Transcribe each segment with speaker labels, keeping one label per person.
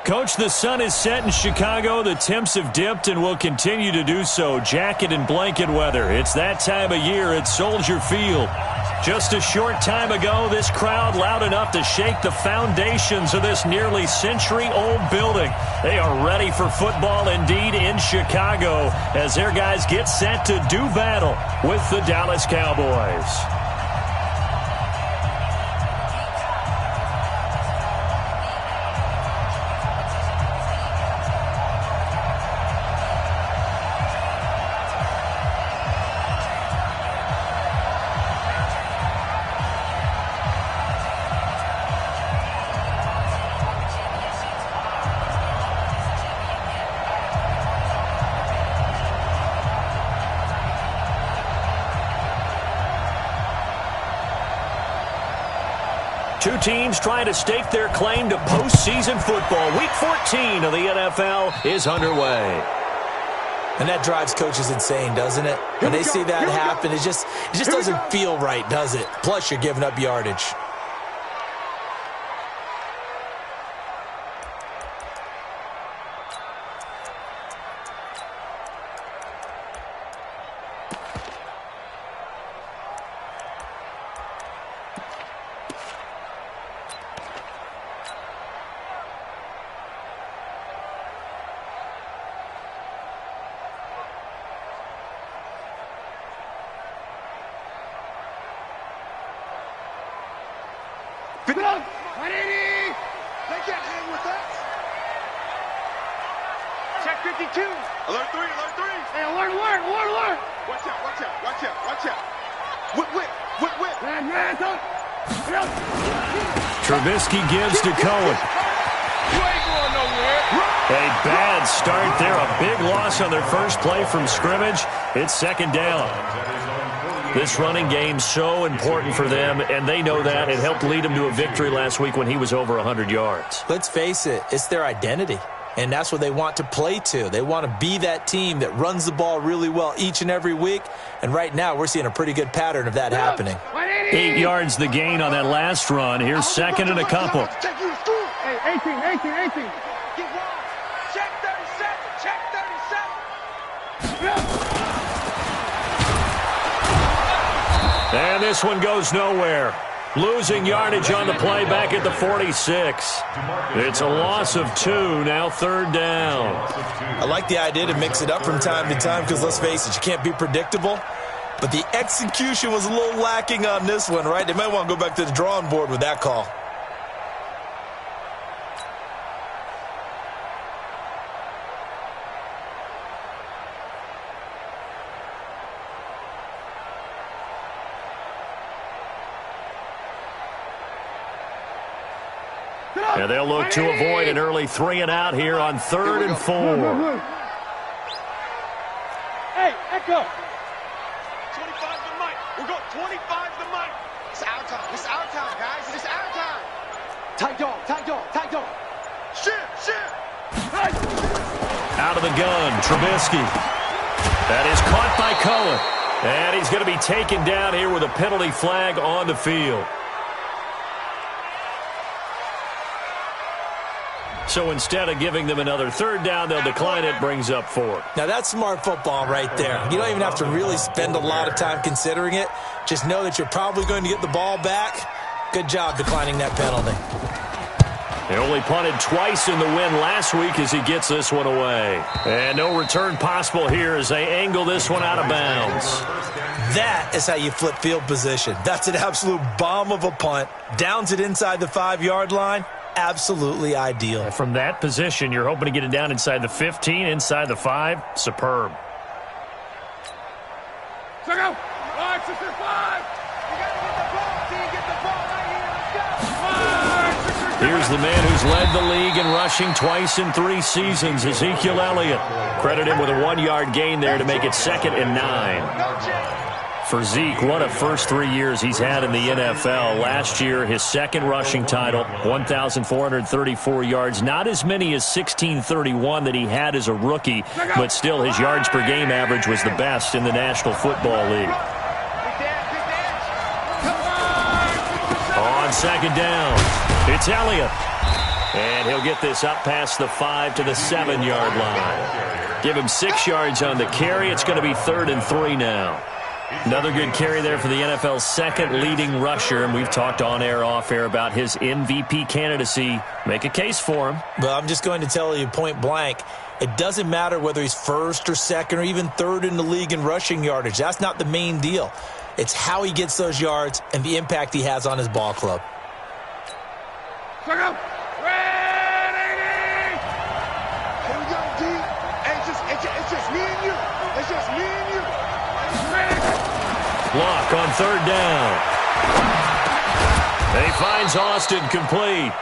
Speaker 1: Coach, the sun is set in Chicago. The temps have dipped and will continue to do so. Jacket and blanket weather. It's that time of year at Soldier Field. Just a short time ago, this crowd loud enough to shake the foundations of this nearly century-old building. They are ready for football indeed in Chicago as their guys get set to do battle with the Dallas Cowboys. Two teams trying to stake their claim to postseason football. Week 14 of the NFL is underway.
Speaker 2: And that drives coaches insane, doesn't it? When they see that happen, it just doesn't feel right, does it? Plus, you're giving up yardage.
Speaker 3: Pick it up! 180! They can't hang with us! Check 52! Alert 3, alert 3! Hey, alert! Watch out! Whip! Man,
Speaker 1: Trubisky gives to Cohen.
Speaker 3: You ain't going nowhere!
Speaker 1: A bad start there. A big loss on their first play from scrimmage. It's second down. This running game so important for them, and they know that. It helped lead them to a victory last week when he was over 100 yards.
Speaker 2: Let's face it, it's their identity, and that's what they want to play to. They want to be that team that runs the ball really well each and every week, and right now we're seeing a pretty good pattern of that happening.
Speaker 1: 8 yards the gain on that last run. Here's second and a couple.
Speaker 3: Hey, 18. Get wide. Check 37.
Speaker 1: And this one goes nowhere. Losing yardage on the play back at the 46. It's a loss of 2, now third down.
Speaker 2: I like the idea to mix it up from time to time because, let's face it, you can't be predictable. But the execution was a little lacking on this one, right? They might want to go back to the drawing board with that call.
Speaker 1: And they'll look to avoid an early 3-and-out here on 3rd and 4.
Speaker 3: Hey, echo. 25 the mic. We're going 25 the mic. It's our time, guys. It's our time. Tight dog. Shift.
Speaker 1: Out of the gun, Trubisky. That is caught by Cohen. And he's going to be taken down here with a penalty flag on the field. So instead of giving them another third down, they'll decline it, brings up 4.
Speaker 2: Now, that's smart football right there. You don't even have to really spend a lot of time considering it. Just know that you're probably going to get the ball back. Good job declining that penalty.
Speaker 1: They only punted twice in the win last week as he gets this one away. And no return possible here as they angle this one out of bounds.
Speaker 2: That is how you flip field position. That's an absolute bomb of a punt. Downs it inside the 5-yard line. Absolutely ideal.
Speaker 1: From that position, you're hoping to get it down inside the 15, inside the 5. Superb.
Speaker 3: Check out. 5, 6, 5. You got to get the ball, team. Get the ball right here. Let's go. 5, 6, 5.
Speaker 1: Here's the man who's led the league in rushing twice in 3 seasons, Ezekiel Elliott. Credit him with a 1-yard gain there to make it 2nd and 9. For Zeke, what a first 3 years he's had in the NFL. Last year, his second rushing title, 1,434 yards. Not as many as 1,631 that he had as a rookie, but still his yards per game average was the best in the National Football League. On second down, it's Elliott. And he'll get this up past the 5 to the 7-yard line. Give him 6 yards on the carry. It's going to be 3rd and 3 now. Another good carry there for the NFL's second leading rusher, and we've talked on air, off air about his MVP candidacy. Make a case for him.
Speaker 2: Well, I'm just going to tell you point blank, it doesn't matter whether he's first or second or even third in the league in rushing yardage. That's not the main deal. It's how he gets those yards and the impact he has on his ball club.
Speaker 3: Here we go, D. It's just me and you. It's just me and you.
Speaker 1: Block on 3rd down. And he finds Austin complete.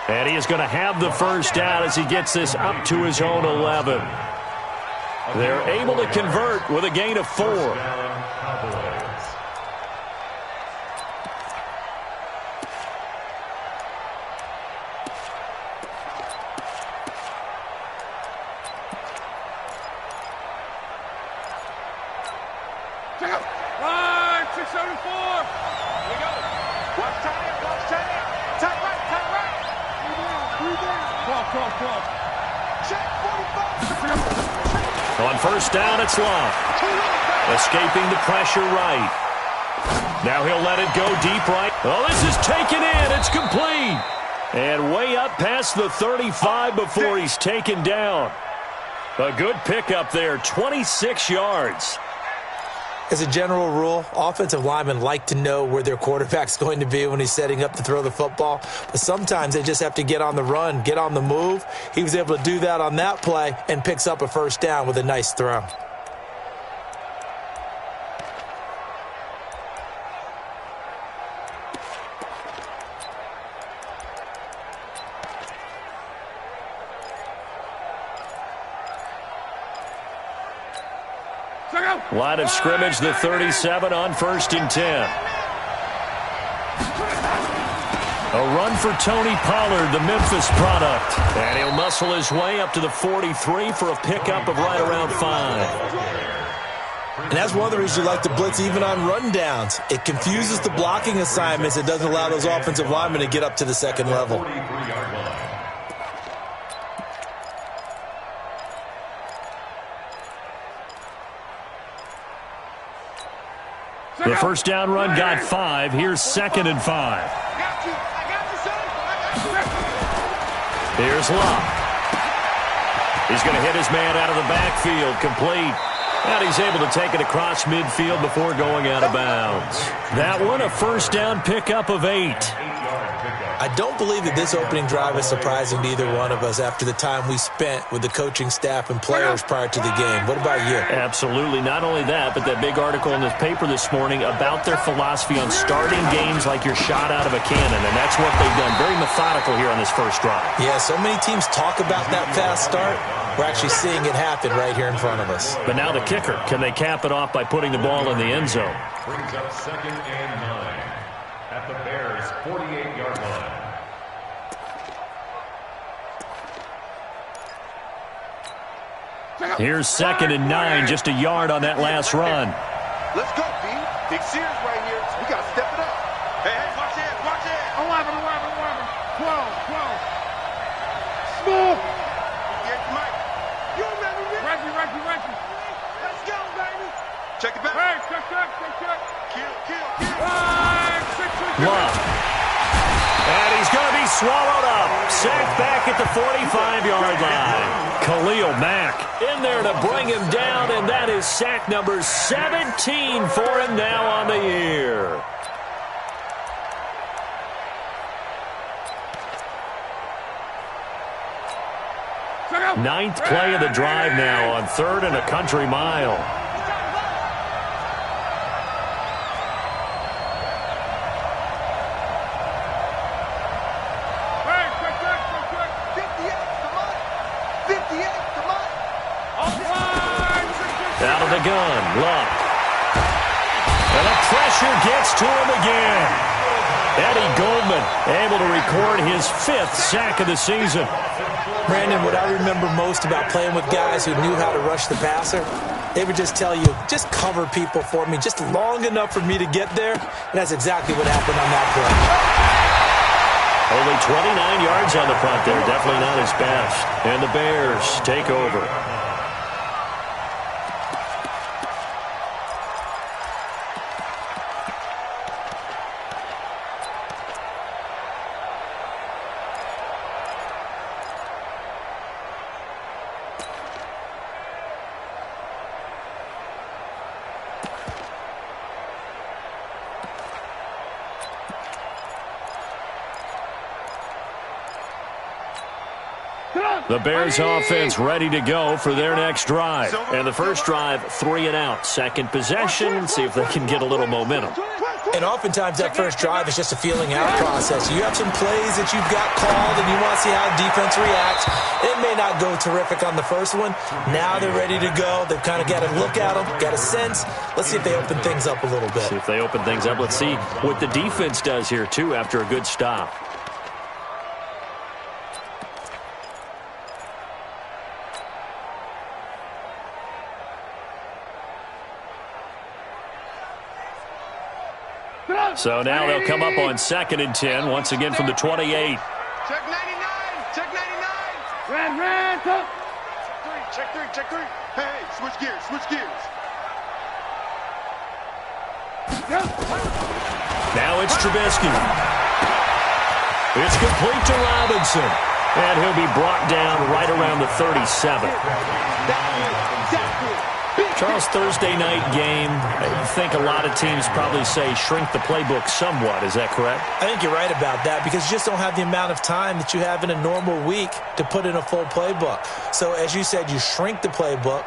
Speaker 1: And he is going to have the first down as he gets this up to his own 11. They're able to convert with a gain of 4. On 1st down, it's Love. Escaping the pressure right. Now he'll let it go deep right. Oh, this is taken in. It's complete. And way up past the 35 before he's taken down. A good pickup there, 26 yards.
Speaker 2: As a general rule, offensive linemen like to know where their quarterback's going to be when he's setting up to throw the football. But sometimes they just have to get on the run, get on the move. He was able to do that on that play and picks up a 1st down with a nice throw.
Speaker 1: Line of scrimmage, the 37 on 1st and 10. A run for Tony Pollard, the Memphis product. And he'll muscle his way up to the 43 for a pickup of right around 5.
Speaker 2: And that's one of the reasons you like to blitz even on rundowns. It confuses the blocking assignments. It doesn't allow those offensive linemen to get up to the 2nd level.
Speaker 1: The 1st down run got 5. Here's 2nd and 5. Here's Love. He's going to hit his man out of the backfield, complete. And he's able to take it across midfield before going out of bounds. That one, a 1st down pickup of 8.
Speaker 2: I don't believe that this opening drive is surprising to either one of us after the time we spent with the coaching staff and players prior to the game. What about you?
Speaker 1: Absolutely. Not only that, but that big article in this paper this morning about their philosophy on starting games like you're shot out of a cannon, and that's what they've done. Very methodical here on this first drive.
Speaker 2: Yeah, so many teams talk about that fast start. We're actually seeing it happen right here in front of us.
Speaker 1: But now the kicker. Can they cap it off by putting the ball in the end zone?
Speaker 4: Brings up 2nd and 9 at the Bears' 48-yard line.
Speaker 1: Here's 2nd and 9, just a yard on that last run.
Speaker 3: Let's go, B. Big series right here. We got to step it up. Hey, watch it, watch it. 11, 12. Small. Get Mike. You remember me? Reggie. Let's go, baby. Check it back. Hey, check. Kill.
Speaker 1: Love. And he's going to be swallowed up. Sacked back at the 45-yard line. Khalil Mack in there to bring him down, and that is sack number 17 for him now on the year. Ninth play of the drive now on 3rd and a country mile. Out of the gun, Luck. And the pressure gets to him again. Eddie Goldman able to record his 5th sack of the season.
Speaker 2: Brandon, what I remember most about playing with guys who knew how to rush the passer, they would just tell you, just cover people for me, just long enough for me to get there. And that's exactly what happened on that play.
Speaker 1: Only 29 yards on the punt there. Definitely not his best. And the Bears take over. The Bears offense ready to go for their next drive. And the first drive, 3 and out. Second possession, see if they can get a little momentum.
Speaker 2: And oftentimes that first drive is just a feeling out process. You have some plays that you've got called and you want to see how defense reacts. It may not go terrific on the first one. Now they're ready to go. They've kind of got to look at them, got a sense. Let's see if they open things up a little bit.
Speaker 1: See if they open things up. Let's see what the defense does here, too, after a good stop. So now they'll come up on 2nd and 10, once again from the 28.
Speaker 3: Check 99. Check 99. Ran. Check 3. Hey, switch gears.
Speaker 1: Now it's Trubisky. It's complete to Robinson. And he'll be brought down right around the 37. Charles, Thursday night game, I think a lot of teams probably say shrink the playbook somewhat. Is that correct?
Speaker 2: I think you're right about that because you just don't have the amount of time that you have in a normal week to put in a full playbook. So as you said, you shrink the playbook,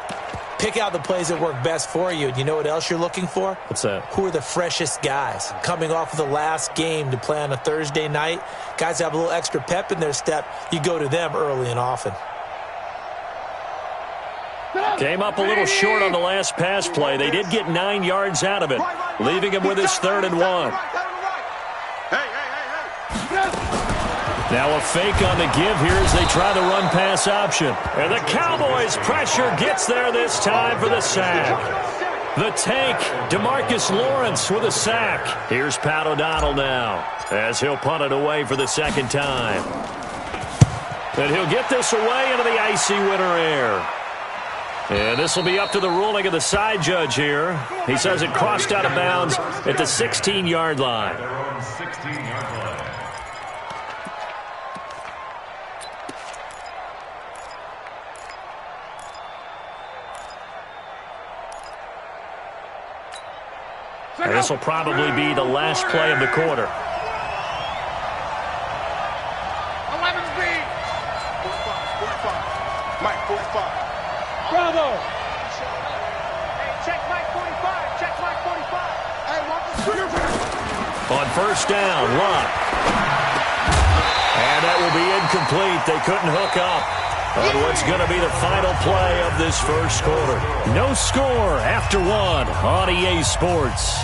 Speaker 2: pick out the plays that work best for you. And you know what else you're looking for?
Speaker 1: What's that?
Speaker 2: Who are the freshest guys coming off of the last game to play on a Thursday night? Guys that have a little extra pep in their step, you go to them early and often.
Speaker 1: Came up a little short on the last pass play. They did get 9 yards out of it, leaving him with his 3rd and 1. Now a fake on the give here as they try the run-pass option. And the Cowboys' pressure gets there this time for the sack. The tank, DeMarcus Lawrence with a sack. Here's Pat O'Donnell now as he'll punt it away for the 2nd time. And he'll get this away into the icy winter air. And this will be up to the ruling of the side judge here. He says it crossed out of bounds at the 16-yard line. And this will probably be the last play of the quarter.
Speaker 3: 11 speed. 45. Mike, 45.
Speaker 5: Bravo!
Speaker 3: Hey, check Mike 45. Check Mike 45. Hey, walk the screen.
Speaker 1: On first down, Luck. And that will be incomplete. They couldn't hook up on what's going to be the final play of this first quarter. No score after 1 on EA Sports.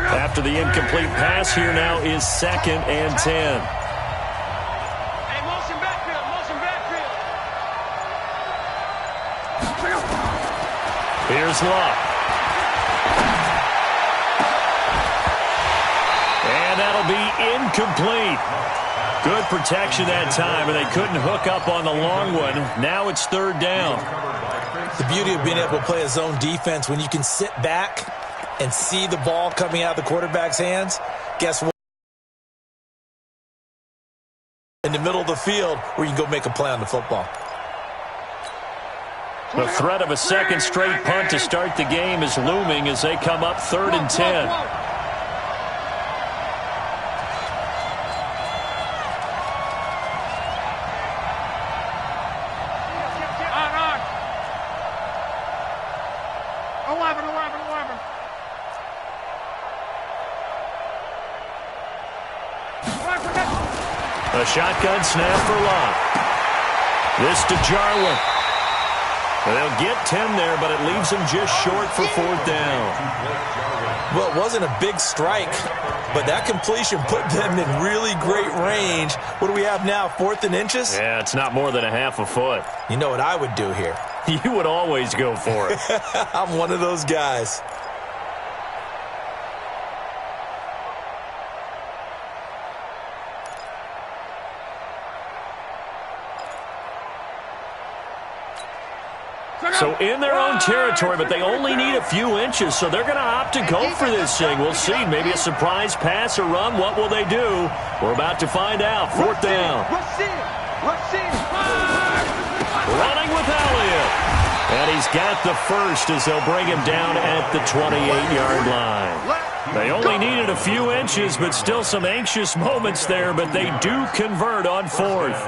Speaker 1: After the incomplete pass, here now is 2nd and 10.
Speaker 3: Hey, motion backfield.
Speaker 1: Here's Luck. And that'll be incomplete. Good protection that time, and they couldn't hook up on the long one. Now it's 3rd down.
Speaker 2: The beauty of being able to play a zone defense when you can sit back and see the ball coming out of the quarterback's hands, guess what? In the middle of the field where you can go make a play on the football.
Speaker 1: The threat of a second straight punt to start the game is looming as they come up 3rd and 10. A shotgun snap for Locke. This to Jarwin. They'll get 10 there, but it leaves them just short for 4th down.
Speaker 2: Well, it wasn't a big strike, but that completion put them in really great range. What do we have now, 4th and inches?
Speaker 1: Yeah, it's not more than a half a foot.
Speaker 2: You know what I would do here?
Speaker 1: You would always go for it.
Speaker 2: I'm one of those guys.
Speaker 1: So in their own territory, but they only need a few inches, so they're going to opt to go for this thing. We'll see. Maybe a surprise pass or run. What will they do? We're about to find out. 4th down. Running with Elliott. And he's got the first as they'll bring him down at the 28-yard line. They only needed a few inches, but still some anxious moments there, but they do convert on 4th.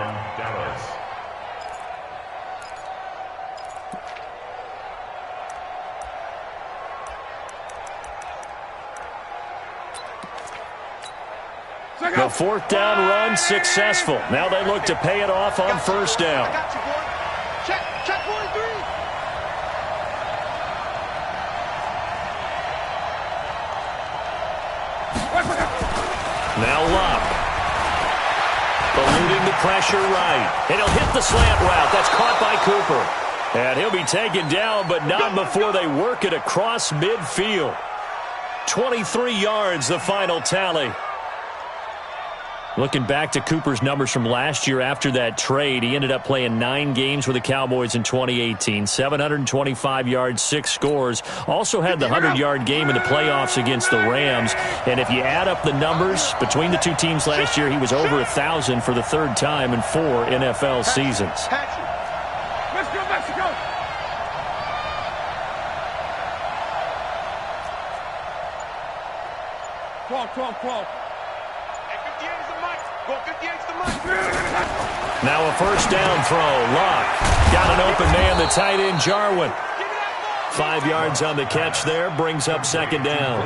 Speaker 1: The 4th down run successful. Now they look to pay it off on 1st down.
Speaker 3: Check 43.
Speaker 1: Now Locke. Eluding the pressure right. And he'll hit the slant route. That's caught by Cooper. And he'll be taken down, but not before they work it across midfield. 23 yards, the final tally. Looking back to Cooper's numbers from last year after that trade, he ended up playing 9 games with the Cowboys in 2018. 725 yards, 6 scores. Also had the 100-yard game in the playoffs against the Rams. And if you add up the numbers between the two teams last year, he was over 1,000 for the 3rd time in 4 NFL seasons.
Speaker 3: Let's go, Mexico. Crawl.
Speaker 1: Now a 1st down throw. Locke got an open man, the tight end Jarwin. 5 yards on the catch there, brings up 2nd down.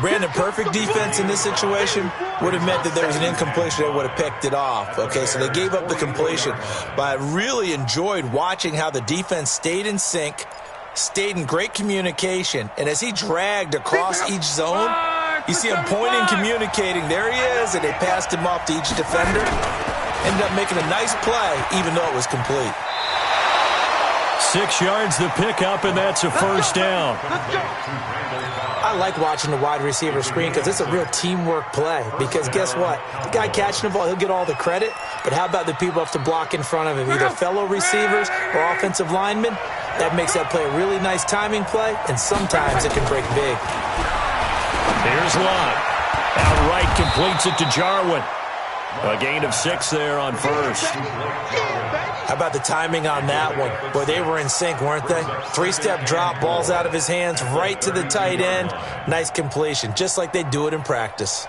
Speaker 2: Brandon, perfect defense in this situation would have meant that there was an incompletion. They would have picked it off. Okay, so they gave up the completion. But I really enjoyed watching how the defense stayed in sync, stayed in great communication, and as he dragged across each zone, you see him pointing, communicating. There he is, and they passed him off to each defender. Ended up making a nice play, even though it was complete.
Speaker 1: 6 yards the pickup, and that's a 1st down.
Speaker 2: I like watching the wide receiver screen because it's a real teamwork play. Because guess what? The guy catching the ball, he'll get all the credit. But how about the people have to block in front of him, either fellow receivers or offensive linemen? That makes that play a really nice timing play, and sometimes it can break big.
Speaker 1: Here's Locke. Outright completes it to Jarwin. A gain of 6 there on 1st.
Speaker 2: How about the timing on that one? Boy, they were in sync, weren't they? 3-step drop, balls out of his hands, right to the tight end. Nice completion, just like they do it in practice.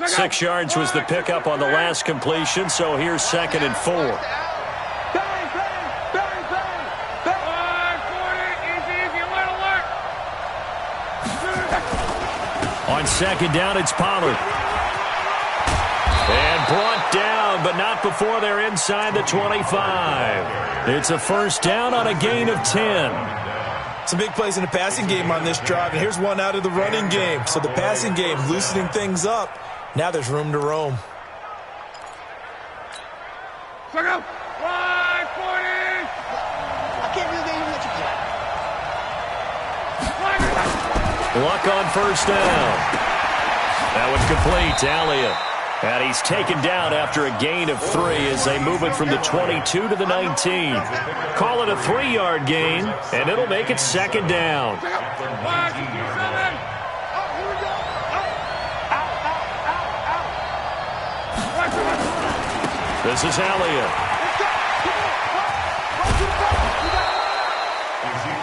Speaker 1: Six yards was the pickup on the last completion, so here's 2nd and 4. On 2nd down, it's Pollard. And brought down, but not before they're inside the 25. It's a 1st down on a gain of 10.
Speaker 2: Some big plays in the passing game on this drive, and here's one out of the running game. So the passing game loosening things up. Now there's room to roam.
Speaker 3: I can't believe they even let you play.
Speaker 1: Luck on 1st down. That one's complete to Elliott. And he's taken down after a gain of 3 as they move it from the 22 to the 19. Call it a 3-yard gain, and it'll make it 2nd down. This is Elliott.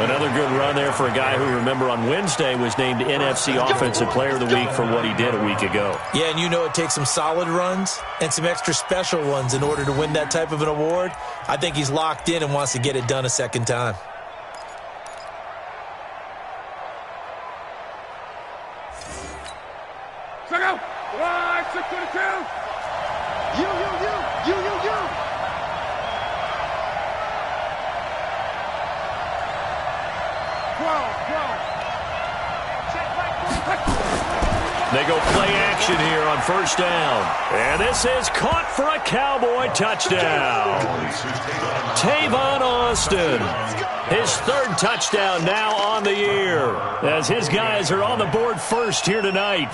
Speaker 1: Another good run there for a guy who, remember, on Wednesday was named NFC Offensive Player of the Week for what he did a week ago.
Speaker 2: Yeah, and you know it takes some solid runs and some extra special ones in order to win that type of an award. I think he's locked in and wants to get it done a second time.
Speaker 3: Check out. 622. You. 12.
Speaker 1: They go play action here on first down. And this is caught for a Cowboy touchdown. Tavon Austin. His third touchdown now on the year, as his guys are on the board first here tonight.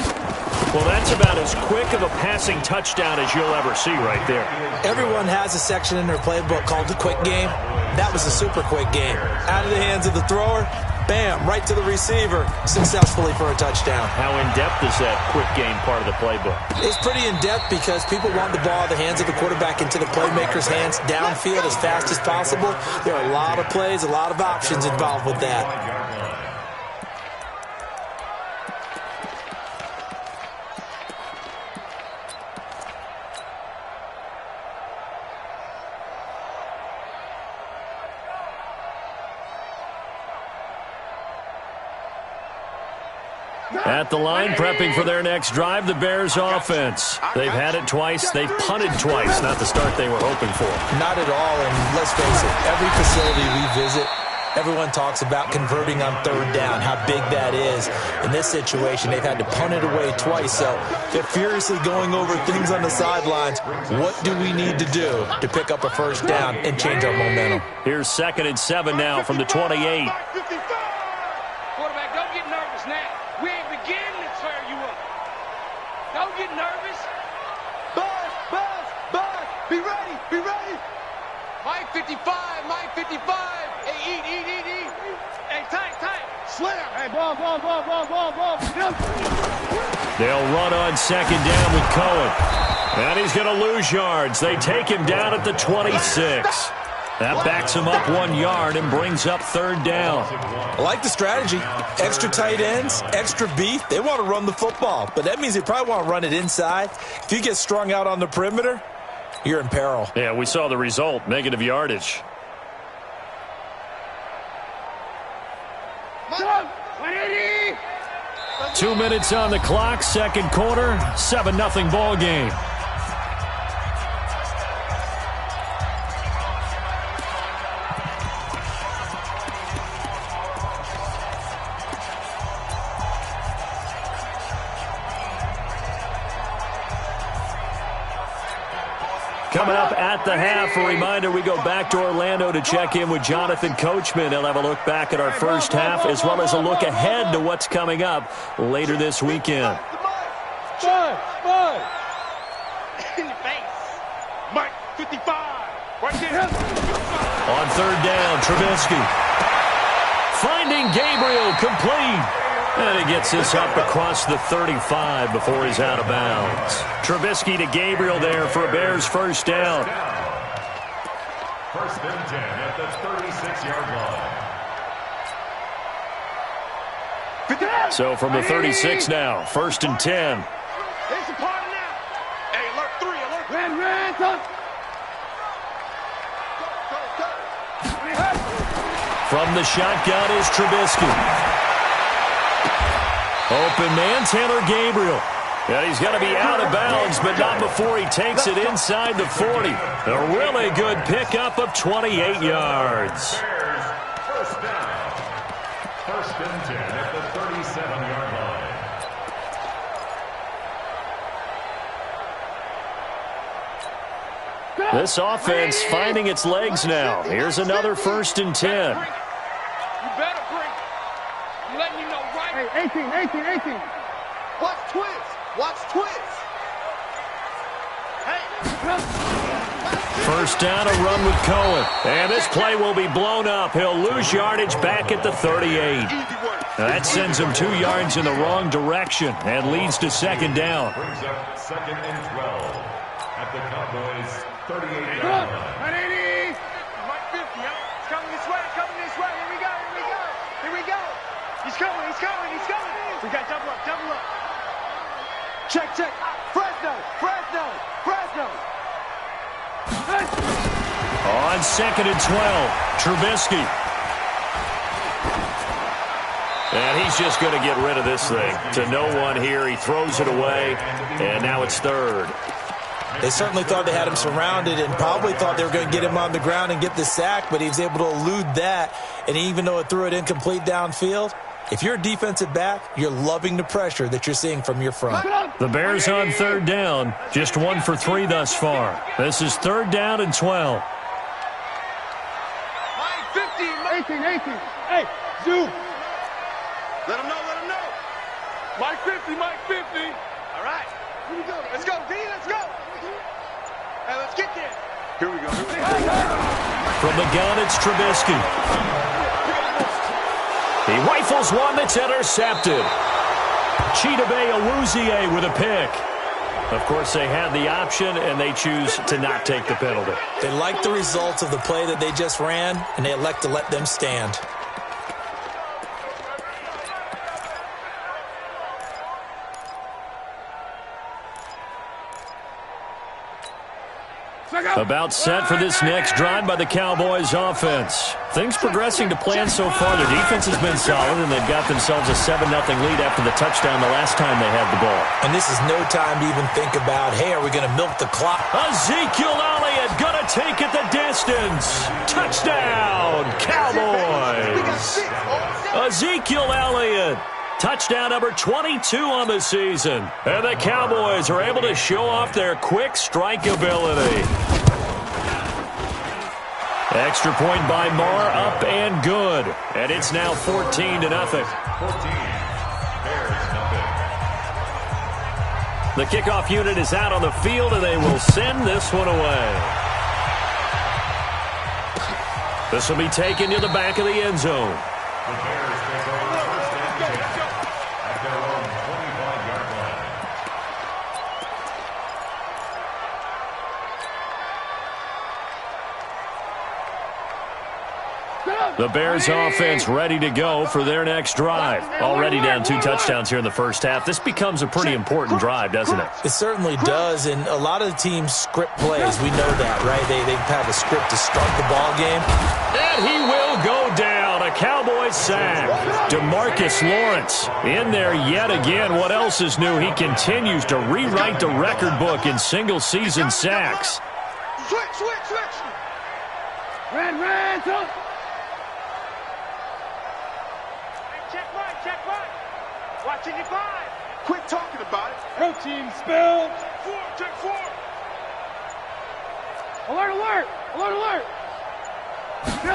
Speaker 1: Well, that's about as quick of a passing touchdown as you'll ever see right there.
Speaker 2: Everyone has a section in their playbook called the quick game. That was a super quick game. Out of the hands of the thrower, bam, right to the receiver, successfully for a touchdown.
Speaker 1: How in-depth is that quick game part of the playbook?
Speaker 2: It's pretty in-depth because people want the ball in the hands of the quarterback into the playmaker's hands downfield as fast as possible. There are a lot of plays, a lot of options involved with that.
Speaker 1: At the line, prepping for their next drive, the Bears offense. They've had it twice. They've punted twice. Not the start they were hoping for.
Speaker 2: Not at all, and let's face it, every facility we visit, everyone talks about converting on third down, how big that is. In this situation, they've had to punt it away twice, so they're furiously going over things on the sidelines. What do we need to do to pick up a first down and change our momentum?
Speaker 1: Here's 2nd and 7 now from the 28.
Speaker 3: Quarterback, don't get nervous now. We ain't beginning to tear you up. Don't get nervous. Buzz. Be ready. Mike 55. Hey, eat. Hey, tight. Slam. Hey, ball.
Speaker 1: They'll run on 2nd down with Cohen. And he's going to lose yards. They take him down at the 26. That backs him up 1 yard and brings up 3rd down.
Speaker 2: I like the strategy. Extra tight ends, extra beef. They want to run the football, but that means they probably want to run it inside. If you get strung out on the perimeter, you're in peril.
Speaker 1: Yeah, we saw the result, negative yardage.
Speaker 3: Ready?
Speaker 1: 2 minutes on the clock, second quarter, 7-0 ball game. Coming up at the half, a reminder, we go back to Orlando to check in with Jonathan Coachman. He'll have a look back at our first half as well as a look ahead to what's coming up later this weekend.
Speaker 3: Five. In the face. Mike 55. Right there.
Speaker 1: On 3rd down, Trubisky. Finding Gabriel, complete. And he gets this up across the 35 before he's out of bounds. Trubisky to Gabriel there for a Bears first down.
Speaker 4: 1st and 10 at the 36-yard line.
Speaker 1: So from the 36 now, 1st and 10.
Speaker 3: It's a party now. Hey, alert 3, alert. Ran, touch. Go.
Speaker 1: From the shotgun is Trubisky. Open man, Taylor Gabriel. And he's going to be out of bounds, but not before he takes it inside the 40. A really good pickup of 28 yards.
Speaker 4: Bears, first down. 1st and 10 at the 37-yard line.
Speaker 1: This offense finding its legs now. Here's another 1st and 10.
Speaker 3: You better bring. I'm letting you know right. Hey, 18. Watch twist. Hey.
Speaker 1: First down, a run with Cohen. And this play will be blown up. He'll lose yardage back at the 38. That sends him 2 yards in the wrong direction and leads to 2nd down.
Speaker 4: Brings up 2nd and 12 at the Cowboys' 38-yard line.
Speaker 3: Mike 50, it's coming this way. Here we go. He's coming. He's coming. We got double up. Double up. Check, check. Fresno. Fresno. Fresno.
Speaker 1: On 2nd and 12, Trubisky. And he's just going to get rid of this thing. To no one here. He throws it away, and now it's 3rd.
Speaker 2: They certainly thought they had him surrounded and probably thought they were going to get him on the ground and get the sack, but he was able to elude that. And even though it threw it incomplete downfield, if you're a defensive back, you're loving the pressure that you're seeing from your front.
Speaker 1: The Bears on 3rd down, just 1 for 3 thus far. This is 3rd down and 12.
Speaker 3: 18. Hey, zoom. Let him know. Mike 50. All right. Here we go. Let's go, D. Let's go. Hey, let's get there. Here we go.
Speaker 1: From the gun, it's Trubisky. He rifles one that's intercepted. Chidobe Awuzie with a pick. Of course, they had the option, and they choose to not take the penalty.
Speaker 2: They like the results of the play that they just ran, and they elect to let them stand.
Speaker 1: About set for this next drive by the Cowboys offense. Things progressing to plan so far. Their defense has been solid, and they've got themselves a 7-0 lead after the touchdown the last time they had the ball.
Speaker 2: And this is no time to even think about, hey, are we going to milk the clock?
Speaker 1: Ezekiel Elliott going to take it the distance. Touchdown, Cowboys. Ezekiel Elliott. Touchdown number 22 on the season. And the Cowboys are able to show off their quick strike ability. Extra point by Marr, up and good. And it's now 14-0. 14. Bears nothing. The kickoff unit is out on the field, and they will send this one away. This will be taken to the back of the end zone.
Speaker 4: The Bears take over first and 10 at their own 25-yard line.
Speaker 1: The Bears offense ready to go for their next drive. Already down 2 touchdowns here in the first half. This becomes a pretty important drive, doesn't it?
Speaker 2: It certainly does, and a lot of the teams script plays. We know that, right? They have a script to start the ball game.
Speaker 1: And he will go down. A Cowboys sack. DeMarcus Lawrence in there yet again. What else is new? He continues to rewrite the record book in single-season sacks.
Speaker 3: Switch. Ran, son. Check right. Watching your 5. Quit talking about it. Protein spill. 4, check 4. Alert.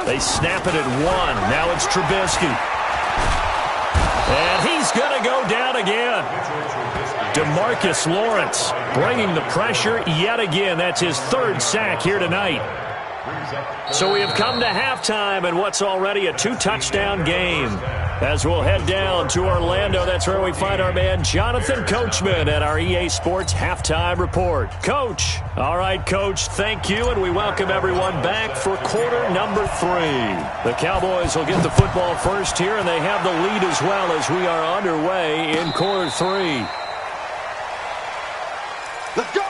Speaker 1: They snap it at 1. Now it's Trubisky. And he's going to go down again. DeMarcus Lawrence bringing the pressure yet again. That's his 3rd sack here tonight. So we have come to halftime in what's already a 2-touchdown game. As we'll head down to Orlando, that's where we find our man Jonathan Coachman at our EA Sports Halftime Report. Coach. All right, Coach, thank you, and we welcome everyone back for quarter number 3. The Cowboys will get the football first here, and they have the lead as well as we are underway in quarter 3.
Speaker 3: Let's go.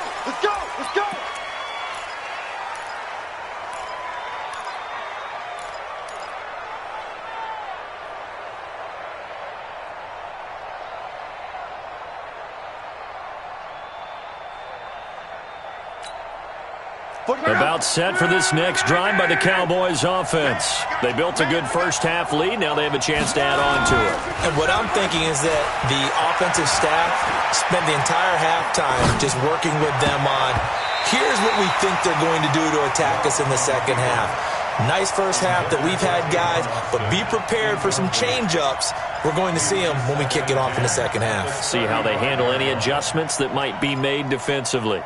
Speaker 1: About set for this next drive by the Cowboys offense. They built a good first-half lead. Now they have a chance to add on to it.
Speaker 2: And what I'm thinking is that the offensive staff spent the entire halftime just working with them on, here's what we think they're going to do to attack us in the second half. Nice first half that we've had, guys, but be prepared for some change-ups. We're going to see them when we kick it off in the second half.
Speaker 1: See how they handle any adjustments that might be made defensively.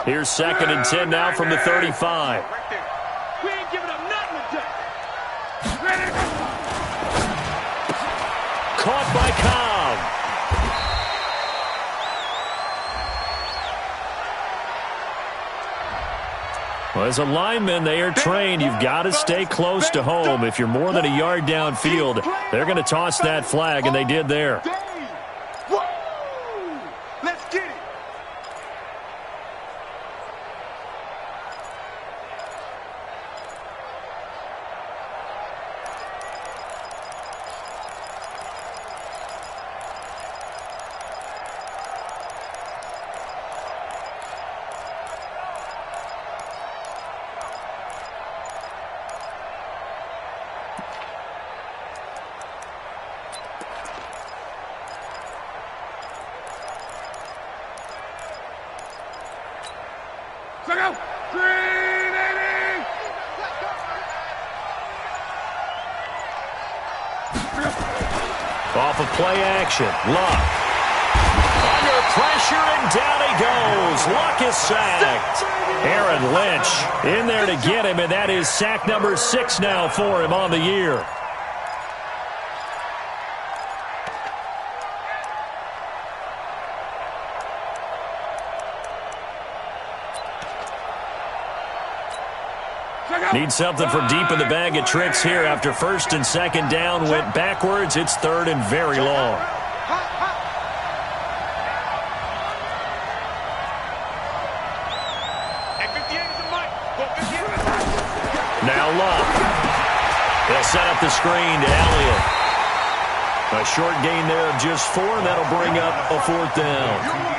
Speaker 1: Here's 2nd and 10 now from the 35.
Speaker 3: We ain't giving up nothing with that.
Speaker 1: caught by Cobb. Well, as a lineman, they are trained. You've got to stay close to home. If you're more than a yard downfield, they're going to toss that flag, and they did there.
Speaker 3: Let's get it.
Speaker 1: Off of play action, Luck. Under pressure, and down he goes. Luck is sacked. Aaron Lynch in there to get him, and that is sack number 6 now for him on the year. Need something from deep in the bag of tricks here after first and second down went backwards. It's third and very long. Now Luck. They'll set up the screen to Elliott. A short gain there of just 4, and that'll bring up a 4th down.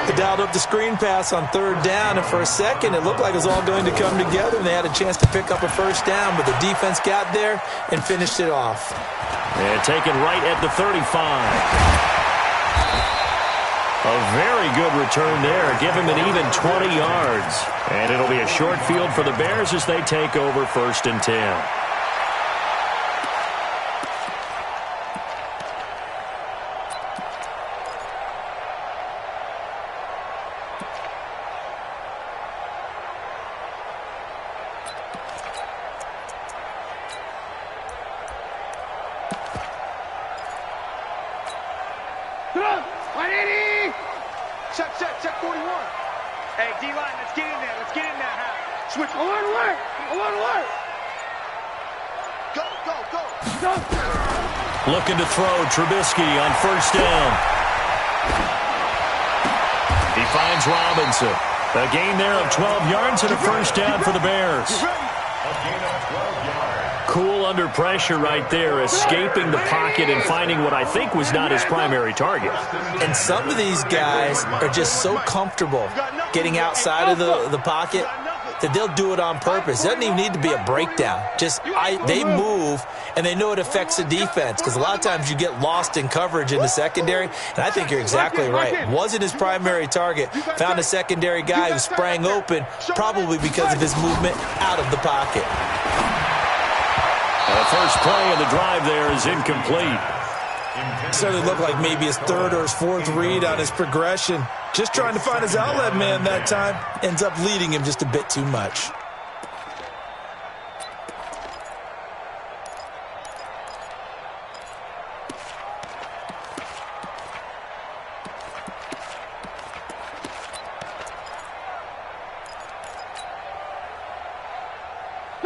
Speaker 2: They dialed up the screen pass on 3rd down, and for a second it looked like it was all going to come together, and they had a chance to pick up a 1st down, but the defense got there and finished it off.
Speaker 1: And taken right at the 35. A very good return there. Give him an even 20 yards. And it'll be a short field for the Bears as they take over 1st and 10.
Speaker 3: Check 41. Hey, D-line, let's get in there. Let's get in there. Switch. Alert. Go.
Speaker 1: Looking to throw Trubisky on 1st down. He finds Robinson. A gain there of 12 yards and a 1st down for the Bears. Cool under pressure right there, escaping the pocket and finding what I think was not his primary target.
Speaker 2: And some of these guys are just so comfortable getting outside of the pocket that they'll do it on purpose. It doesn't even need to be a breakdown. They move, and they know it affects the defense, because a lot of times you get lost in coverage in the secondary, and I think you're exactly right. Wasn't his primary target. Found a secondary guy who sprang open, probably because of his movement out of the pocket.
Speaker 1: The first play of the drive there is incomplete.
Speaker 2: Certainly looked like maybe his 3rd or his 4th read on his progression. Just trying to find his outlet man that time. Ends up leading him just a bit too much.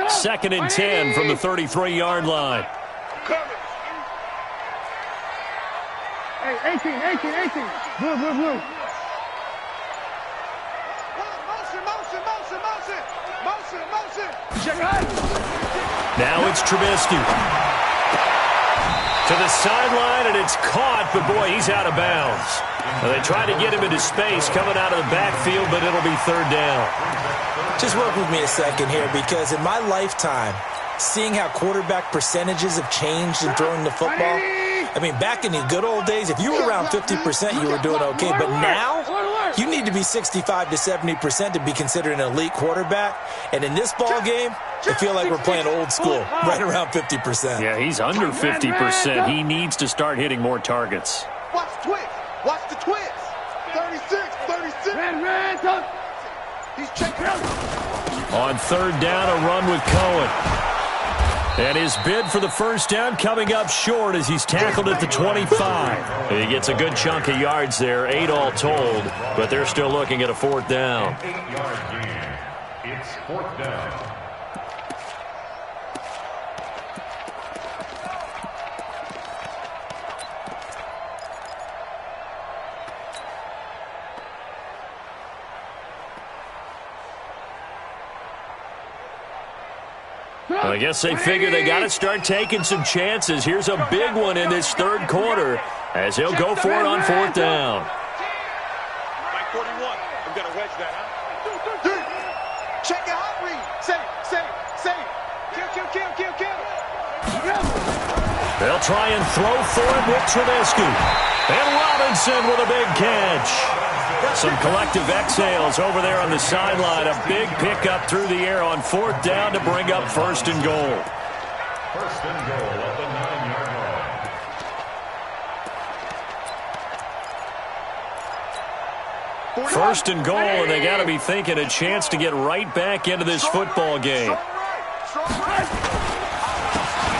Speaker 1: Second and 10 from the 33-yard line.
Speaker 3: Hey, 18. Blue. Motion. Check it out.
Speaker 1: Now it's Trubisky. To the sideline, and it's caught, but boy, he's out of bounds. Well, they tried to get him into space coming out of the backfield, but it'll be 3rd down.
Speaker 2: Just work with me a second here, because in my lifetime, seeing how quarterback percentages have changed in throwing the football, I mean, back in the good old days, if you were around 50%, you were doing okay. But now, you need to be 65 to 70% to be considered an elite quarterback. And in this ball game, I feel like we're playing old school, right around 50%.
Speaker 1: Yeah, he's under 50%. He needs to start hitting more targets.
Speaker 3: Watch the twist. 36. Red. He's checking out.
Speaker 1: On 3rd down, a run with Cohen. And his bid for the first down coming up short as he's tackled at the 25. He gets a good chunk of yards there, 8 all told, but they're still looking at a 4th down.
Speaker 4: 8-yard gain. It's 4th down.
Speaker 1: I guess they figure they got to start taking some chances. Here's a big one in this 3rd quarter as he'll go for it on 4th down.
Speaker 3: Mike 41. I'm going to wedge that, huh? Check it out, read. Save. Kill.
Speaker 1: They'll try and throw for it with Trubisky. And Robinson with a big catch. Some collective exhales over there on the sideline. A big pickup through the air on 4th down to bring up 1st and goal.
Speaker 4: 1st and goal at the 9-yard line.
Speaker 1: 1st and goal, and they got to be thinking a chance to get right back into this football game.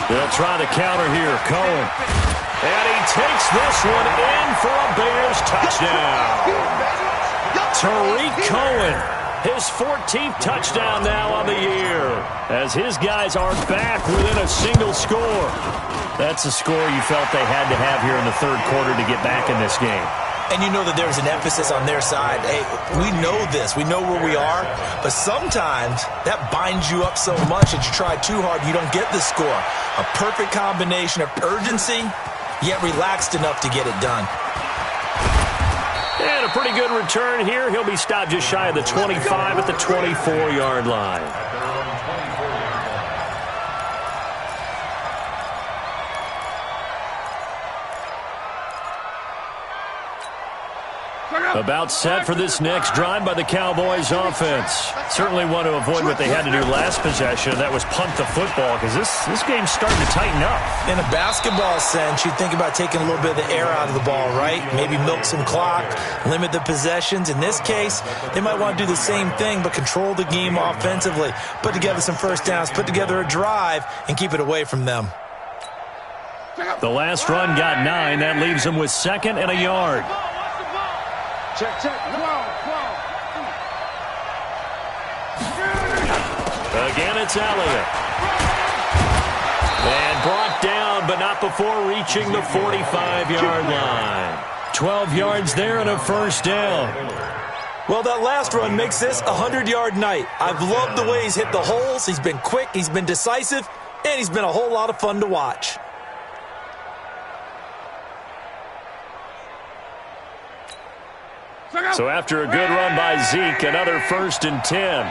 Speaker 1: They'll try the counter here. Cohen. And he takes this one in for a Bears touchdown. Tariq Cohen, his 14th touchdown now on the year, as his guys are back within a single score. That's a score you felt they had to have here in the 3rd quarter to get back in this game.
Speaker 2: And you know that there's an emphasis on their side. Hey, we know this. We know where we are. But sometimes that binds you up so much that you try too hard, you don't get the score. A perfect combination of urgency, yet relaxed enough to get it done.
Speaker 1: And a pretty good return here. He'll be stopped just shy of the 25 at the 24-yard line. About set for this next drive by the Cowboys offense. Certainly want to avoid what they had to do last possession. That was punt the football, because this game's starting to tighten up.
Speaker 2: In a basketball sense, you'd think about taking a little bit of the air out of the ball, right? Maybe milk some clock, limit the possessions. In this case, they might want to do the same thing, but control the game offensively. Put together some first downs, put together a drive, and keep it away from them.
Speaker 1: The last run got 9. That leaves them with 2nd and a yard.
Speaker 3: Check.
Speaker 1: Again, it's Elliott. And brought down, but not before reaching the 45-yard line. 12 yards there and a first down.
Speaker 2: Well, that last run makes this a 100-yard night. I've loved the way he's hit the holes. He's been quick, he's been decisive, and he's been a whole lot of fun to watch.
Speaker 1: So after a good run by Zeke, another 1st and 10.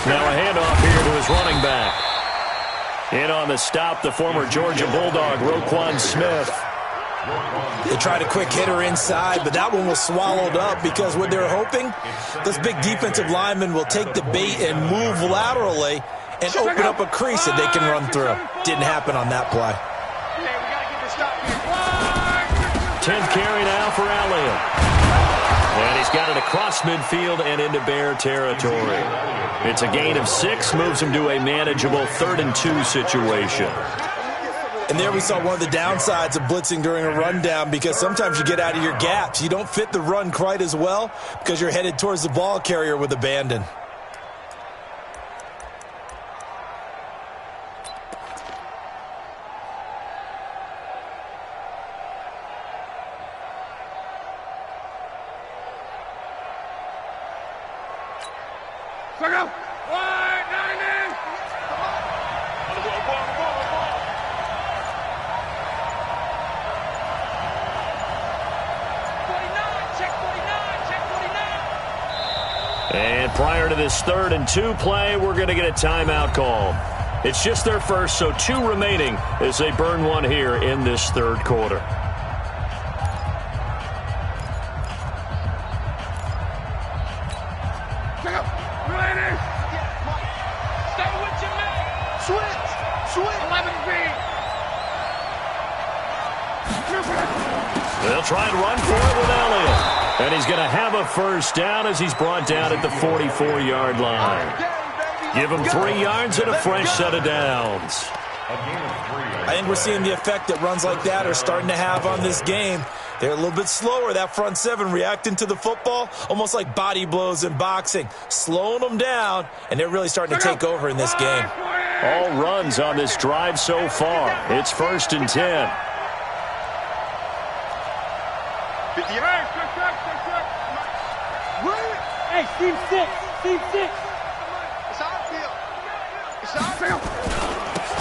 Speaker 1: Now a handoff here to his running back. In on the stop, the former Georgia Bulldog, Roquan Smith.
Speaker 2: They tried a quick hitter inside, but that one was swallowed up because what they're hoping, this big defensive lineman will take the bait and move laterally and open up a crease that they can run through. Didn't happen on that play.
Speaker 1: 10th carry now for Elliott. And he's got it across midfield and into Bear territory. It's a gain of 6, moves him to a manageable 3rd and 2 situation.
Speaker 2: And there we saw one of the downsides of blitzing during a rundown, because sometimes you get out of your gaps. You don't fit the run quite as well because you're headed towards the ball carrier with abandon.
Speaker 1: And prior to this 3rd and 2 play, we're going to get a timeout call. It's just their first, so 2 remaining as they burn one here in this 3rd quarter. They'll try and run for it with Elliott. And he's going to have a first down as he's brought down at the 44-yard line. Give him 3 yards and a fresh set of downs.
Speaker 2: I think we're seeing the effect that runs like that are starting to have on this game. They're a little bit slower, that front seven, reacting to the football, almost like body blows in boxing, slowing them down, and they're really starting to take over in this game.
Speaker 1: All runs on this drive so far. It's 1st and 10.
Speaker 3: Hey, Steve 6. Steve 6. It's our field. It's our field.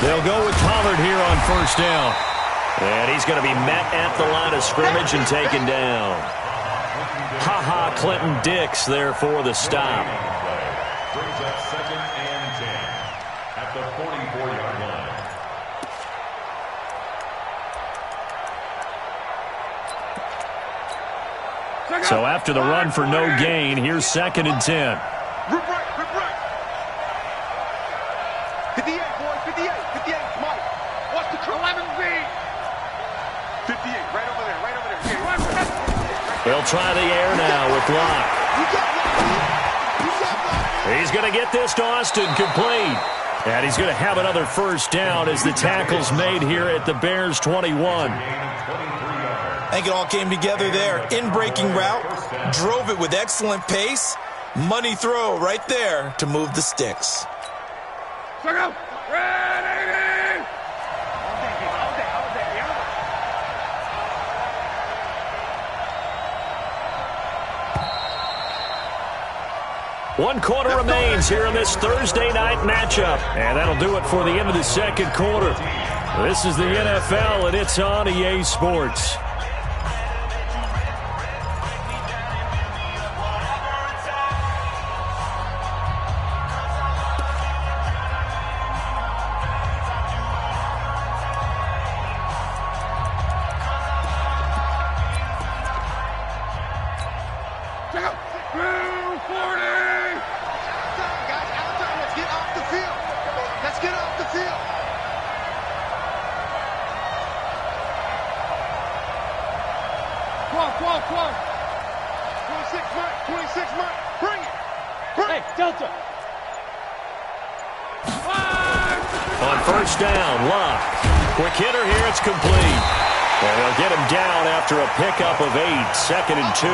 Speaker 1: They'll go with Pollard here on first down. And he's going to be met at the line of scrimmage and taken down. Ha-ha, Clinton Dix there for the stop.
Speaker 4: Brings up 2nd and 10 at the 44-yard line.
Speaker 1: So after the run for no gain, here's 2nd and 10.
Speaker 3: Rip right. 58, boys, 58, Mike. Watch the crew. 11B. 58, right over there.
Speaker 1: He'll try the air now with Locke. He's going to get this to Austin, complete. And he's going to have another first down as the tackle's made here at the Bears 21.
Speaker 2: I think it all came together there. In-breaking route, drove it with excellent pace. Money throw right there to move the sticks.
Speaker 3: Ready!
Speaker 1: One quarter remains here in this Thursday night matchup. And that'll do it for the end of the second quarter. This is the NFL, and it's on EA Sports.
Speaker 3: Come on. 26 Mike. Bring it. Hey, Delta.
Speaker 1: On first down, Locke. Quick hitter here, it's complete. And they'll get him down after a pickup of 8, 2nd and 2.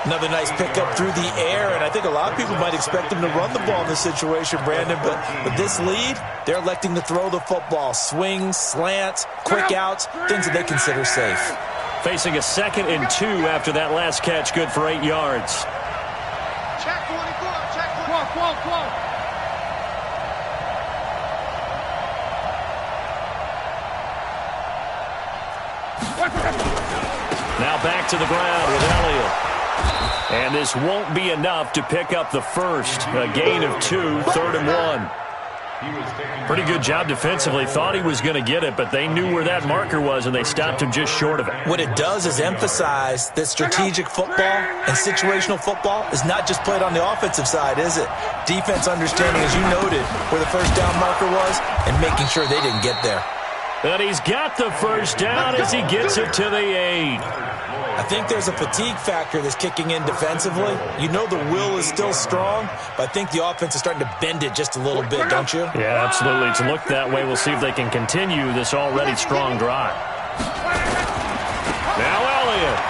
Speaker 2: Another nice pickup through the air, and I think a lot of people might expect him to run the ball in this situation, Brandon, but with this lead, they're electing to throw the football. Swings, slants, quick outs, things that they consider safe.
Speaker 1: Facing a 2nd and 2 after that last catch, good for 8 yards.
Speaker 3: Check 24, check 24. Come on.
Speaker 1: Now back to the ground with Elliott. And this won't be enough to pick up the first. A gain of 2, 3rd and 1. Pretty good job defensively. Thought he was going to get it, but they knew where that marker was, and they stopped him just short of it.
Speaker 2: What it does is emphasize that strategic football and situational football is not just played on the offensive side, is it? Defense understanding, as you noted, where the first down marker was and making sure they didn't get there.
Speaker 1: And he's got the first down as he gets it to the 8.
Speaker 2: I think there's a fatigue factor that's kicking in defensively. You know the will is still strong, but I think the offense is starting to bend it just a little bit, don't you?
Speaker 1: Yeah, absolutely. It's looked that way. We'll see if they can continue this already strong drive. Now Elliott.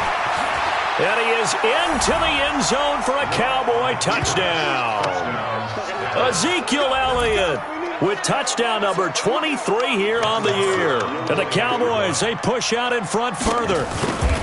Speaker 1: And he is into the end zone for a Cowboy touchdown. Ezekiel Elliott with touchdown number 23 here on the year. And the Cowboys, they push out in front further.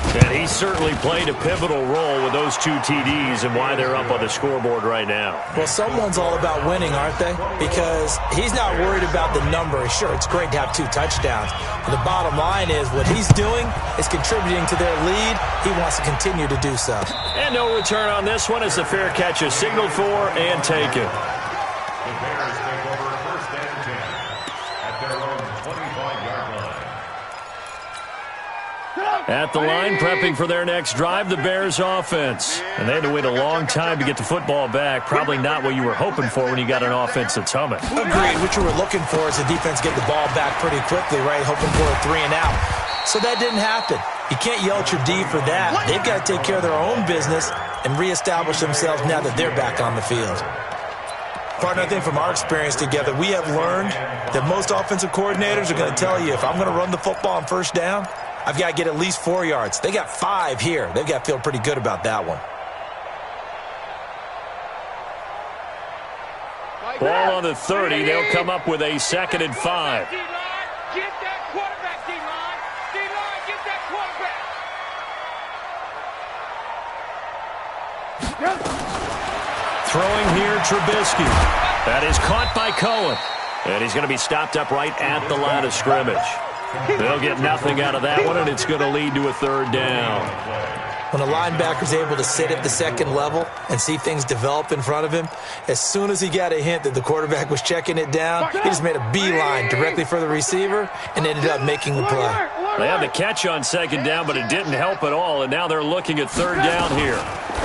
Speaker 1: And he certainly played a pivotal role with those 2 TDs and why they're up on the scoreboard right now.
Speaker 2: Well, someone's all about winning, aren't they? Because he's not worried about the number. Sure, it's great to have 2 touchdowns. But the bottom line is what he's doing is contributing to their lead. He wants to continue to do so.
Speaker 1: And no return on this one as the fair catch is signaled for and taken.
Speaker 4: The Bears take over 1st and 10 at their own 25-yard line.
Speaker 1: At the line, prepping for their next drive, the Bears offense. And they had to wait a long time to get the football back. Probably not what you were hoping for when you got an offense that's humming.
Speaker 2: Agreed. What you were looking for is the defense get the ball back pretty quickly, right? Hoping for a 3 and out. So that didn't happen. You can't yell at your D for that. They've got to take care of their own business and reestablish themselves now that they're back on the field. Partner, I think from our experience together, we have learned that most offensive coordinators are going to tell you, if I'm going to run the football on first down, I've got to get at least 4 yards. They got 5 here. They've got to feel pretty good about that one.
Speaker 1: Ball on the 30. They'll come up with a 2nd and 5.
Speaker 3: D-line, get that quarterback, D-line. D-line, get that quarterback.
Speaker 1: Throwing here, Trubisky. That is caught by Cohen. And he's going to be stopped up right at the line of scrimmage. They'll get nothing out of that one, and it's going to lead to a 3rd down.
Speaker 2: When a linebacker's able to sit at the 2nd level and see things develop in front of him, as soon as he got a hint that the quarterback was checking it down, he just made a beeline directly for the receiver and ended up making the play.
Speaker 1: They had the catch on 2nd down, but it didn't help at all, and now they're looking at 3rd down here.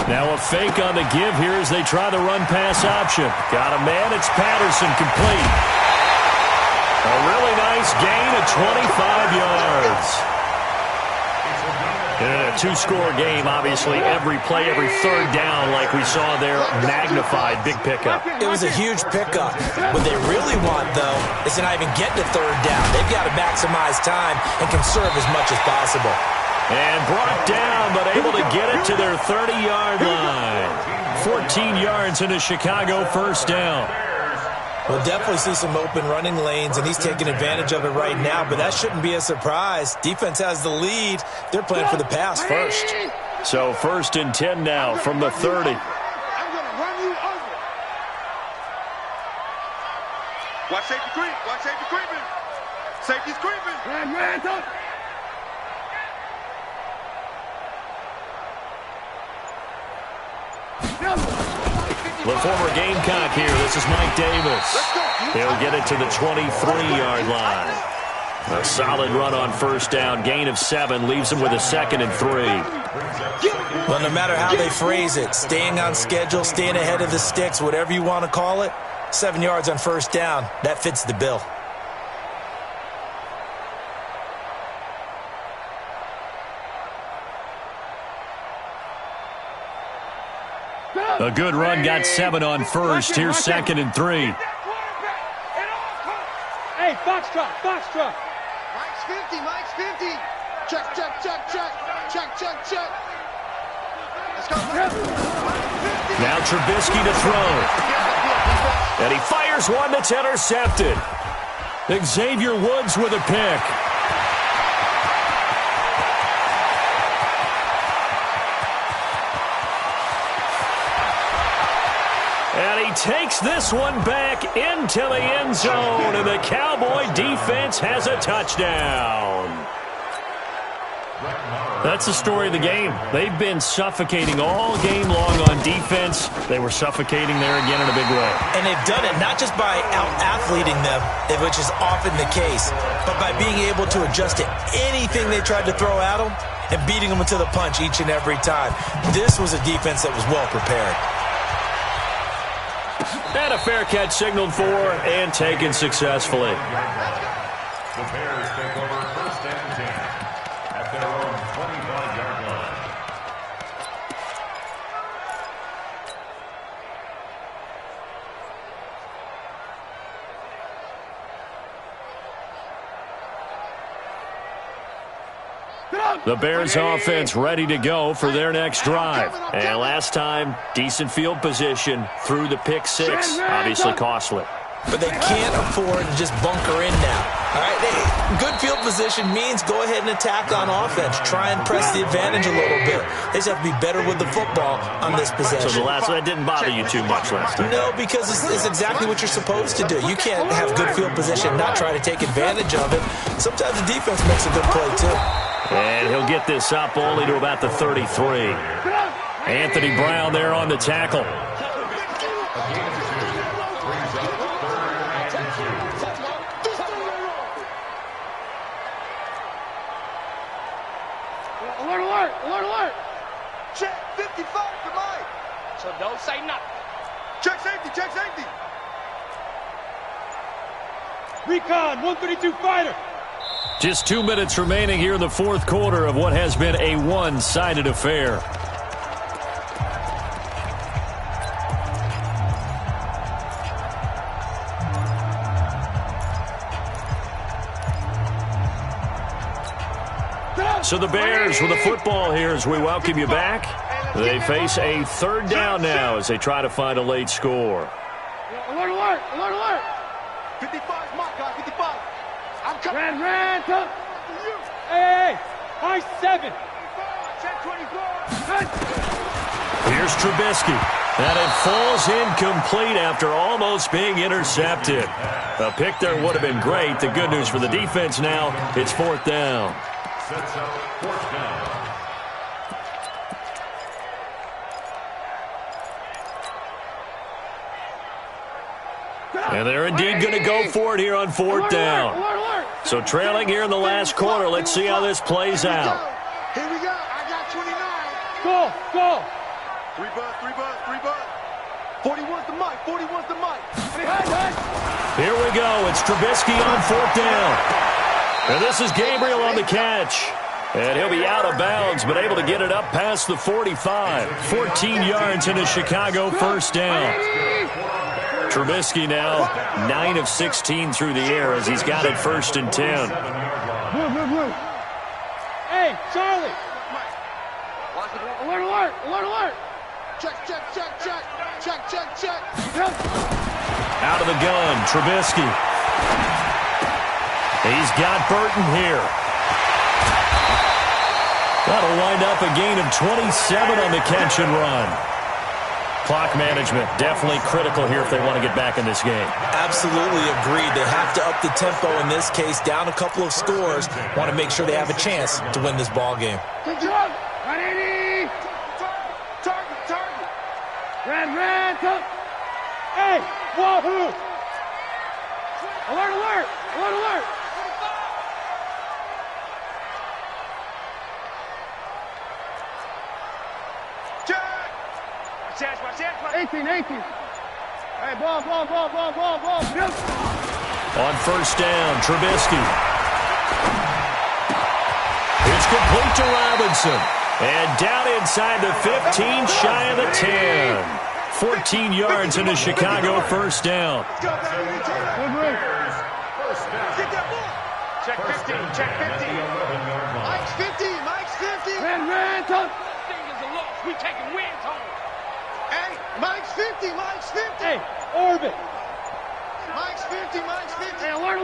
Speaker 1: Now a fake on the give here as they try the run-pass option. Got a man, it's Patterson, complete. A really nice gain of 25 yards. In a 2-score game, obviously, every play, every 3rd down, like we saw there, magnified, big pickup.
Speaker 2: It was a huge pickup. What they really want, though, is to not even get to 3rd down. They've got to maximize time and conserve as much as possible.
Speaker 1: And brought down, but able to get it to their 30-yard line. 14 yards in a Chicago 1st down.
Speaker 2: We'll definitely see some open running lanes, and he's taking advantage of it right now, but that shouldn't be a surprise. Defense has the lead. They're playing for the pass first.
Speaker 1: So 1st and 10 now from the 30.
Speaker 3: I'm going to run you over. Watch safety creep. Watch safety creeping. Safety's creeping. Man, don't.
Speaker 1: The former Gamecock here. This is Mike Davis. He'll get it to the 23-yard line. A solid run on 1st down. Gain of 7 leaves him with a 2nd and 3.
Speaker 2: Well, no matter how they phrase it, staying on schedule, staying ahead of the sticks, whatever you want to call it, 7 yards on 1st down, that fits the bill.
Speaker 1: A good run, got 7 on 1st. Here's 2nd and 3.
Speaker 3: Hey, foxtrot, foxtrot. Mike's 50, Mike's 50. Check, check, check, check. Check, check, check. Let's go.
Speaker 1: Now Trubisky to throw. And he fires one that's intercepted. Xavier Woods with a pick. And he takes this one back into the end zone, and the Cowboy defense has a touchdown. That's the story of the game. They've been suffocating all game long on defense. They were suffocating there again in a big way.
Speaker 2: And they've done it not just by out-athleting them, which is often the case, but by being able to adjust to anything they tried to throw at them and beating them to the punch each and every time. This was a defense that was well prepared.
Speaker 1: And a fair catch signaled for and taken successfully.
Speaker 4: The Bears take over 1st and 10 at their own 25-yard line.
Speaker 1: The Bears offense ready to go for their next drive. And last time, decent field position through the pick 6. Obviously costly.
Speaker 2: But they can't afford to just bunker in now. All right, good field position means go ahead and attack on offense. Try and press the advantage a little bit. They just have to be better with the football on this possession.
Speaker 1: So that didn't bother you too much last time?
Speaker 2: No, because it's exactly what you're supposed to do. You can't have good field position and not try to take advantage of it. Sometimes the defense makes a good play, too.
Speaker 1: And he'll get this up only to about the 33. Anthony Brown there on the tackle.
Speaker 3: Alert, alert, alert, alert. Check 55 for Mike. So don't say nothing. Check safety, check safety. Recon, 132 fighter.
Speaker 1: Just 2 minutes remaining here in the fourth quarter of what has been a one-sided affair. So the Bears with the football here as we welcome you back. They face a third down now as they try to find a late score.
Speaker 3: Alert, alert, alert, alert. 55 mark, guy, 55. I'm coming. Ran, tuck. Hey, high 7. Check 24.
Speaker 1: Here's Trubisky. And it falls incomplete after almost being intercepted. A pick there would have been great. The good news for the defense now, it's fourth down.
Speaker 4: Sets up fourth down.
Speaker 1: And they're indeed going to go for it here on fourth down. So trailing here in the last quarter. Let's see how this plays out.
Speaker 3: Here we go. I got 29. Go, go. 3 bucks, 3 bucks, 3 bucks. 41's the mic, 41's the mic.
Speaker 1: Here we go. It's Trubisky on fourth down. And this is Gabriel on the catch. And he'll be out of bounds, but able to get it up past the 45. 14 yards in a Chicago first down. Trubisky now 9 of 16 through the air as he's got it first and 10.
Speaker 3: Hey, Charlie. Alert, alert, alert, alert. Check, check, check, check. Check, check, check.
Speaker 1: Out of the gun, Trubisky. He's got Burton here. That'll wind up a gain of 27 on the catch and run. Clock management definitely critical here if they want to get back in this game.
Speaker 2: Absolutely agreed. They have to up the tempo in this case, down a couple of scores. Want to make sure they have a chance to win this ball game.
Speaker 3: Control. Ready. Target, target. Ran, tuck. Hey, wahoo. Alert, alert, alert, alert. Check. 18. Hey, ball.
Speaker 1: On first down, Trubisky. It's complete to Robinson. And down inside the 15, shy of the 10. 14 yards in a Chicago first down.
Speaker 3: Let's go, baby. Get that ball. Check 50. Mike's 50. Ran, tuck. Fingers are lost. We taking wins home. Hey, Mike's 50. Hey, orbit. Mike's 50. Hey, alert.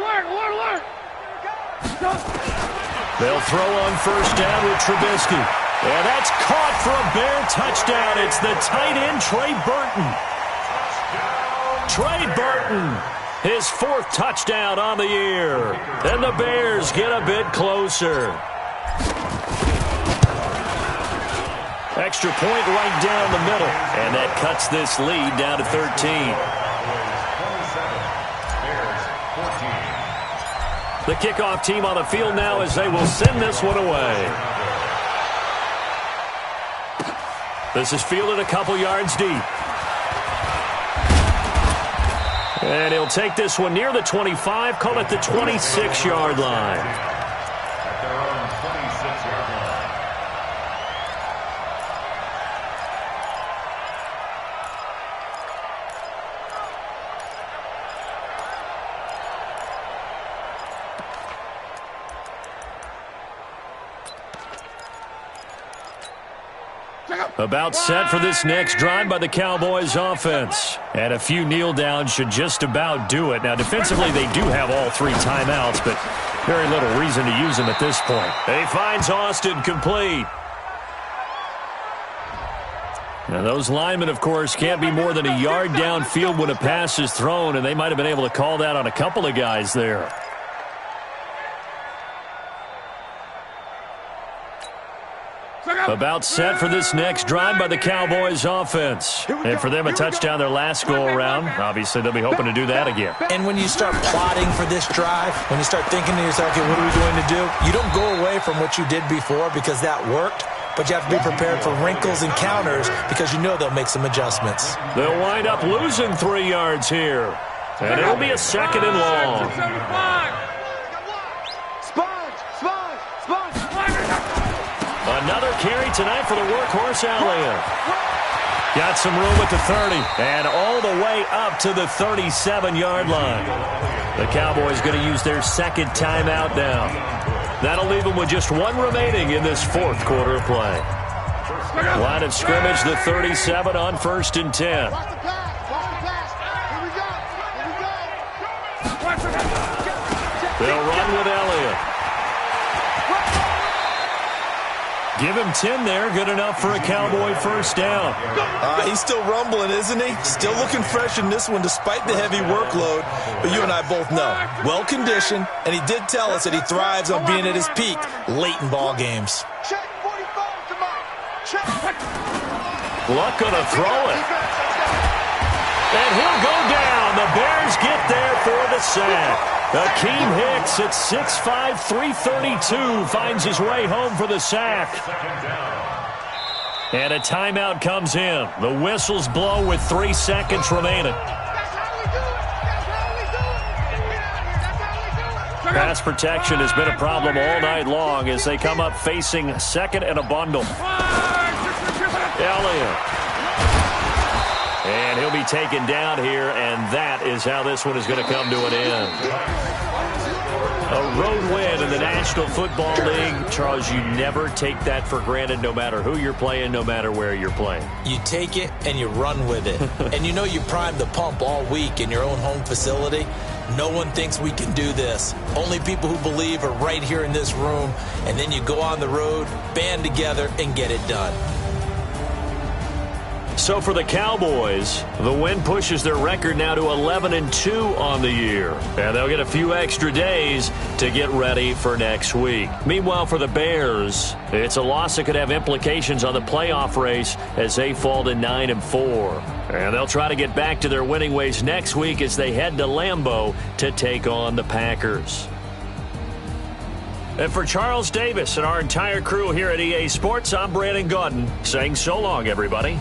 Speaker 1: They'll throw on first down with Trubisky. And that's caught for a Bear touchdown. It's the tight end, Trey Burton. His fourth touchdown on the year. And the Bears get a bit closer. Extra point right down the middle. And that cuts this lead down to 13. The kickoff team on the field now as they will send this one away. This is fielded a couple yards deep. And he'll take this one near the 25, call it the 26-yard line.
Speaker 4: At their own 26-yard line.
Speaker 1: About set for this next drive by the Cowboys offense. And a few kneel downs should just about do it. Now, defensively, they do have all 3 timeouts, but very little reason to use them at this point. He finds Austin complete. Now, those linemen, of course, can't be more than a yard downfield when a pass is thrown, and they might have been able to call that on a couple of guys there. About set for this next drive by the Cowboys offense. And for them, a touchdown their last go-around. Obviously, they'll be hoping to do that again.
Speaker 2: And when you start plotting for this drive, when you start thinking to yourself, okay, what are we going to do? You don't go away from what you did before because that worked, but you have to be prepared for wrinkles and counters because you know they'll make some adjustments.
Speaker 1: They'll wind up losing 3 yards here. And it'll be a second and long.
Speaker 3: Spot.
Speaker 1: carry tonight for the workhorse Elliott. Got some room at the 30 and all the way up to the 37-yard line. The Cowboys going to use their second timeout now. That'll leave them with just one remaining in this fourth quarter of play. Line of scrimmage, the 37 on 1st and 10. They'll run with Elliott. Give him 10 there. Good enough for a Cowboy first down.
Speaker 2: He's still rumbling, isn't he? Still looking fresh in this one despite the heavy workload. But you and I both know, well-conditioned, and he did tell us that he thrives on being at his peak late in ball games.
Speaker 1: Luck gonna throw it. And he'll go down. The Bears get there for the sack. Akeem Hicks at 6'5", 332 finds his way home for the sack. And a timeout comes in. The whistles blow with 3 seconds remaining. Pass protection has been a problem all night long as they come up facing second and a bundle. Elliott. And he'll be taken down here, and that is how this one is going to come to an end. A road win in the National Football League. Charles, you never take that for granted no matter who you're playing, no matter where you're playing.
Speaker 2: You take it and you run with it. And you know you primed the pump all week in your own home facility. No one thinks we can do this. Only people who believe are right here in this room. And then you go on the road, band together, and get it done.
Speaker 1: So for the Cowboys, the win pushes their record now to 11-2 on the year. And they'll get a few extra days to get ready for next week. Meanwhile, for the Bears, it's a loss that could have implications on the playoff race as they fall to 9-4. And they'll try to get back to their winning ways next week as they head to Lambeau to take on the Packers. And for Charles Davis and our entire crew here at EA Sports, I'm Brandon Gaudin saying so long, everybody.